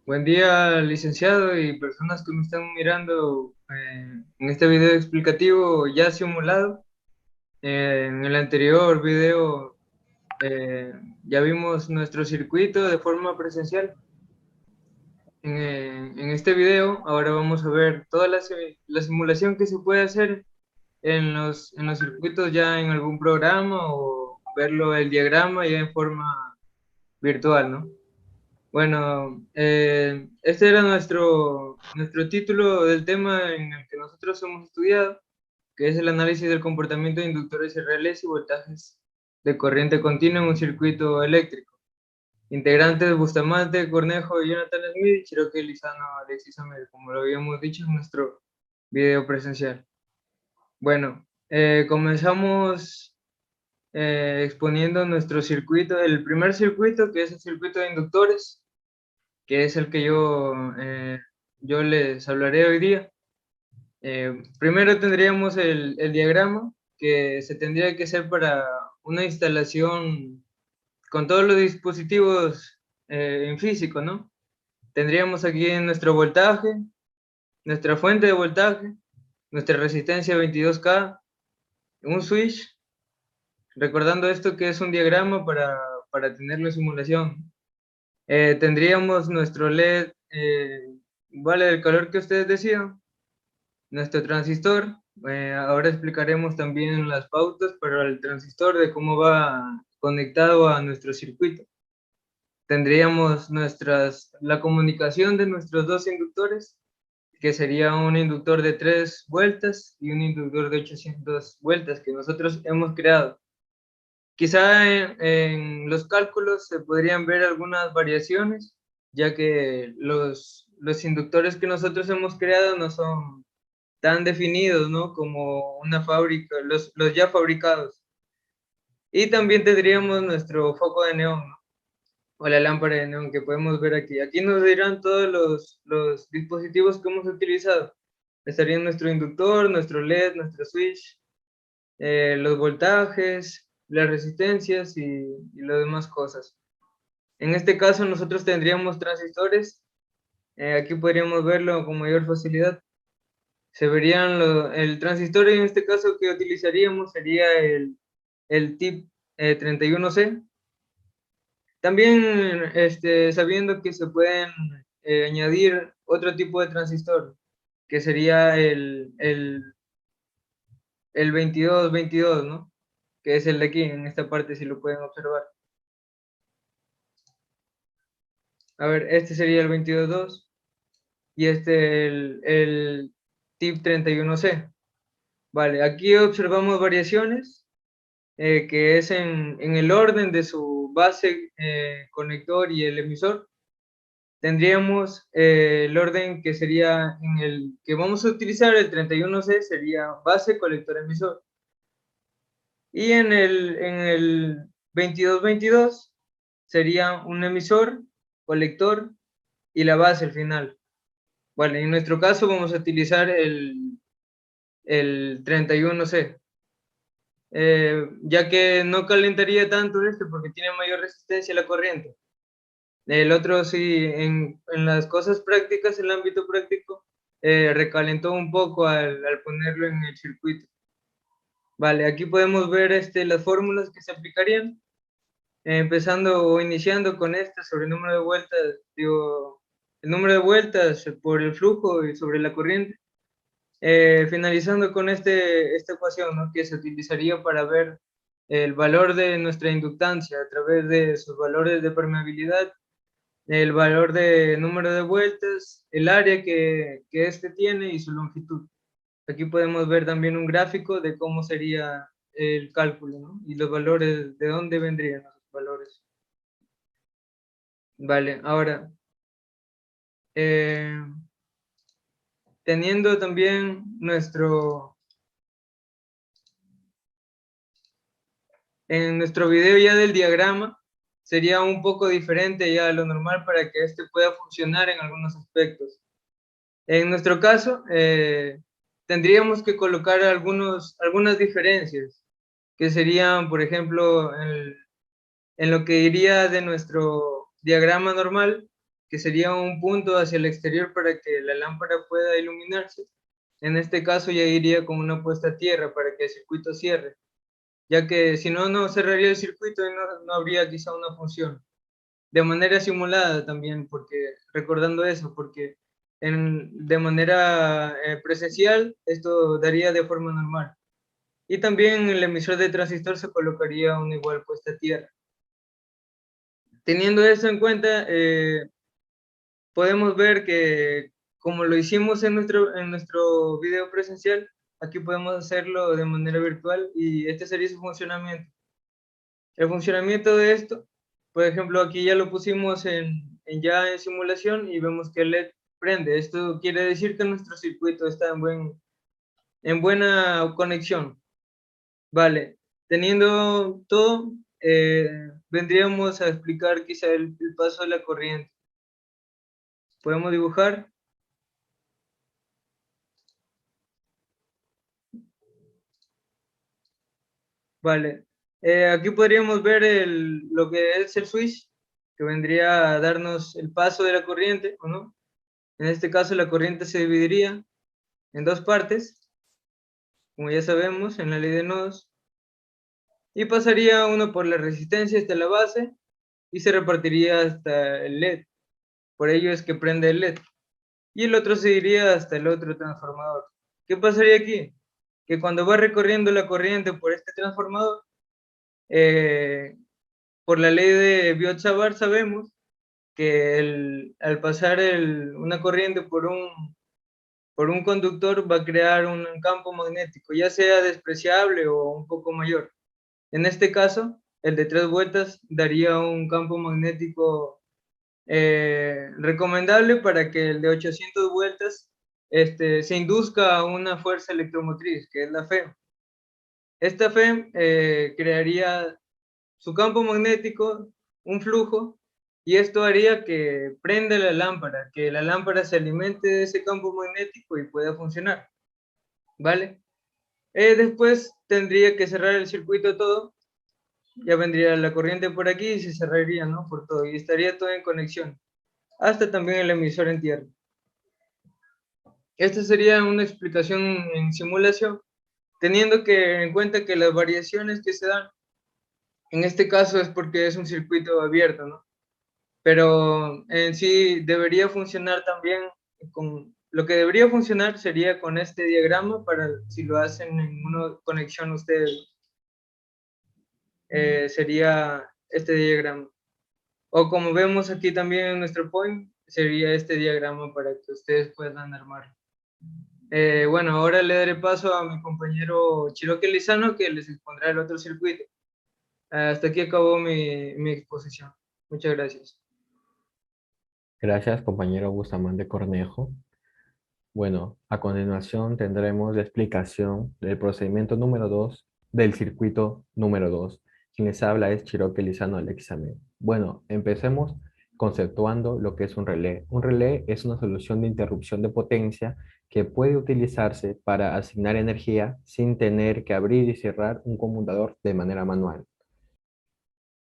Buen día, licenciado y personas que me están mirando en este video explicativo ya simulado. En el anterior video eh, ya vimos nuestro circuito de forma presencial. En este video ahora vamos a ver toda la simulación que se puede hacer en los circuitos ya en algún programa o verlo el diagrama ya en forma virtual, ¿no? Bueno, este era nuestro título del tema en el que nosotros hemos estudiado, que es el análisis del comportamiento de inductores y relés y voltajes de corriente continua en un circuito eléctrico. Integrantes Bustamante, Cornejo, Jonathan Smith, Cherokee Lizano, Alexis Amel, como lo habíamos dicho en nuestro video presencial. Bueno, comenzamos exponiendo nuestro circuito, el primer circuito, que es el circuito de inductores, que es el que yo les hablaré hoy día. Primero tendríamos el diagrama, que se tendría que hacer para una instalación con todos los dispositivos en físico, ¿no? Tendríamos aquí nuestro voltaje, nuestra fuente de voltaje, nuestra resistencia 22K, un switch, recordando esto que es un diagrama para tener la simulación. Tendríamos nuestro LED, vale, del color que ustedes decían, nuestro transistor. Ahora explicaremos también las pautas para el transistor de cómo va conectado a nuestro circuito. Tendríamos la comunicación de nuestros dos inductores, que sería un inductor de 3 vueltas y un inductor de 800 vueltas que nosotros hemos creado. Quizá en los cálculos se podrían ver algunas variaciones, ya que los inductores que nosotros hemos creado no son tan definidos, ¿no? Como una fábrica, los ya fabricados. Y también tendríamos nuestro foco de neón, ¿no? O la lámpara de neón que podemos ver aquí. Aquí nos dirán todos los dispositivos que hemos utilizado. Estaría nuestro inductor, nuestro LED, nuestro switch, los voltajes, las resistencias y las demás cosas. En este caso nosotros tendríamos transistores. Aquí podríamos verlo con mayor facilidad. Se verían el transistor en este caso que utilizaríamos sería el TIP 31C. También sabiendo que se pueden añadir otro tipo de transistor, que sería el 2222, ¿no? Que es el de aquí, en esta parte, si lo pueden observar. A ver, este sería el 222 y este el TIP 31C. Vale, aquí observamos variaciones que es en el orden de su base, conector y el emisor. Tendríamos el orden que sería en el que vamos a utilizar, el 31C sería base, colector, emisor. Y en el 2222 sería un emisor, colector y la base al final. Vale, en nuestro caso vamos a utilizar el 31C. Ya que no calentaría tanto este porque tiene mayor resistencia a la corriente. El otro sí, en las cosas prácticas, en el ámbito práctico, recalentó un poco al ponerlo en el circuito. Vale, aquí podemos ver las fórmulas que se aplicarían, empezando o iniciando con esta sobre el número de vueltas, digo, el número de vueltas por el flujo y sobre la corriente, finalizando con esta ecuación, ¿no? Que se utilizaría para ver el valor de nuestra inductancia a través de sus valores de permeabilidad, el valor de número de vueltas, el área que este tiene y su longitud. Aquí podemos ver también un gráfico de cómo sería el cálculo, ¿no? Y los valores, de dónde vendrían los valores. Vale, ahora, eh, teniendo también en nuestro video ya del diagrama, sería un poco diferente ya a lo normal para que este pueda funcionar en algunos aspectos. En nuestro caso, tendríamos que colocar algunas diferencias, que serían, por ejemplo, en lo que iría de nuestro diagrama normal, que sería un punto hacia el exterior para que la lámpara pueda iluminarse. En este caso ya iría con una puesta a tierra para que el circuito cierre, ya que si no, no cerraría el circuito y no habría quizá una función. De manera simulada también, porque recordando eso, porque de manera presencial esto daría de forma normal. Y también el emisor de transistor se colocaría una igual puesta a tierra. Teniendo eso en cuenta, podemos ver que como lo hicimos en nuestro video presencial, aquí podemos hacerlo de manera virtual y este sería su funcionamiento. El funcionamiento de esto, por ejemplo, aquí ya lo pusimos ya en simulación y vemos que el LED prende. Esto quiere decir que nuestro circuito está en buena conexión. Vale, teniendo todo, vendríamos a explicar quizá el paso de la corriente. Podemos dibujar. Vale, aquí podríamos ver lo que es el switch, que vendría a darnos el paso de la corriente, ¿o no? En este caso la corriente se dividiría en dos partes, como ya sabemos, en la ley de nodos, y pasaría uno por la resistencia hasta la base y se repartiría hasta el LED. Por ello es que prende el LED. Y el otro se iría hasta el otro transformador. ¿Qué pasaría aquí? Que cuando va recorriendo la corriente por este transformador, eh, por la ley de Biot-Savart sabemos que al pasar una corriente por un conductor va a crear un campo magnético, ya sea despreciable o un poco mayor. En este caso, el de 3 vueltas daría un campo magnético recomendable para que el de 800 vueltas se induzca a una fuerza electromotriz, que es la FEM. Esta FEM crearía su campo magnético, un flujo, y esto haría que prenda la lámpara, que la lámpara se alimente de ese campo magnético y pueda funcionar, ¿vale? Después tendría que cerrar el circuito todo, ya vendría la corriente por aquí y se cerraría, ¿no? Por todo, y estaría todo en conexión, hasta también el emisor en tierra. Esta sería una explicación en simulación, teniendo en cuenta que las variaciones que se dan, en este caso es porque es un circuito abierto, ¿no? Pero en sí debería funcionar también lo que debería funcionar sería con este diagrama para si lo hacen en una conexión ustedes, sería este diagrama. O como vemos aquí también en nuestro point, sería este diagrama para que ustedes puedan armar. Bueno, ahora le daré paso a mi compañero Chiroque Lizano que les expondrá el otro circuito. Hasta aquí acabó mi exposición. Muchas gracias. Gracias, compañero Bustamante Cornejo. Bueno, a continuación tendremos la explicación del procedimiento número 2 del circuito número 2. Quien les habla es Chiroque Lizano Alexamen. Bueno, empecemos conceptuando lo que es un relé. Un relé es una solución de interrupción de potencia que puede utilizarse para asignar energía sin tener que abrir y cerrar un conmutador de manera manual.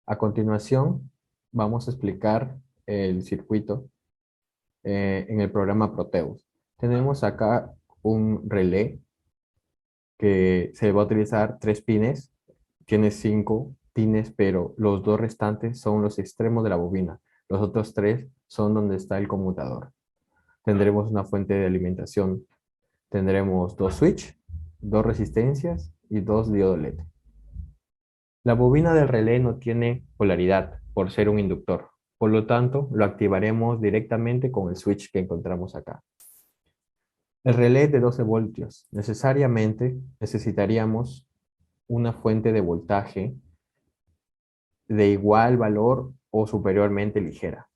A continuación, vamos a explicar el circuito en el programa Proteus. Tenemos acá un relé que se va a utilizar 3 pines. Tiene 5 pines, pero los 2 restantes son los extremos de la bobina. Los otros 3 son donde está el conmutador. Tendremos una fuente de alimentación. Tendremos 2 switch, 2 resistencias y 2 diodos LED. La bobina del relé no tiene polaridad por ser un inductor. Por lo tanto, lo activaremos directamente con el switch que encontramos acá. El relé de 12 voltios. Necesariamente necesitaríamos una fuente de voltaje de igual valor o superiormente ligera.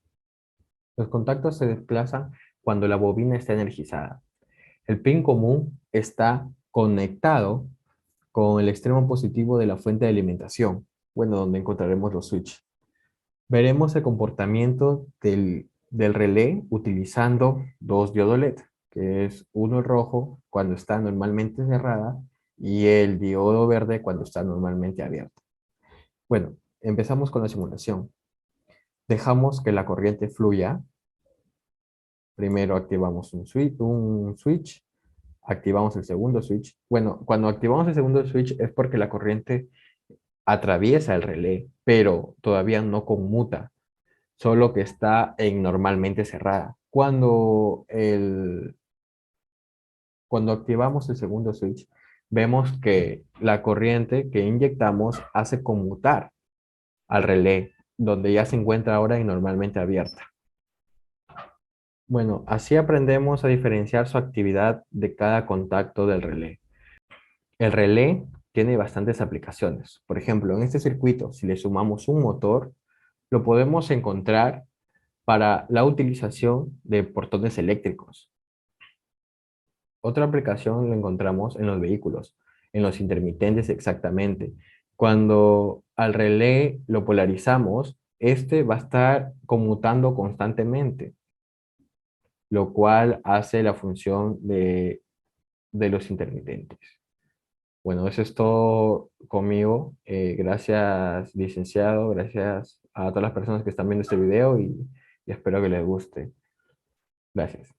Los contactos se desplazan cuando la bobina está energizada. El pin común está conectado con el extremo positivo de la fuente de alimentación, bueno, donde encontraremos los switches. Veremos el comportamiento del relé utilizando 2 diodos LED, que es uno el rojo cuando está normalmente cerrada y el diodo verde cuando está normalmente abierta. Bueno, empezamos con la simulación. Dejamos que la corriente fluya Primero activamos un switch, activamos el segundo switch. Bueno, cuando activamos el segundo switch es porque la corriente atraviesa el relé, pero todavía no conmuta, solo que está en normalmente cerrada. Cuando activamos el segundo switch, vemos que la corriente que inyectamos hace conmutar al relé, donde ya se encuentra ahora en normalmente abierta. Bueno, así aprendemos a diferenciar su actividad de cada contacto del relé. El relé tiene bastantes aplicaciones. Por ejemplo, en este circuito, si le sumamos un motor, lo podemos encontrar para la utilización de portones eléctricos. Otra aplicación la encontramos en los vehículos, en los intermitentes exactamente. Cuando al relé lo polarizamos, este va a estar conmutando constantemente, lo cual hace la función de los intermitentes. Bueno, eso es todo conmigo. Gracias, licenciado. Gracias a todas las personas que están viendo este video y espero que les guste. Gracias.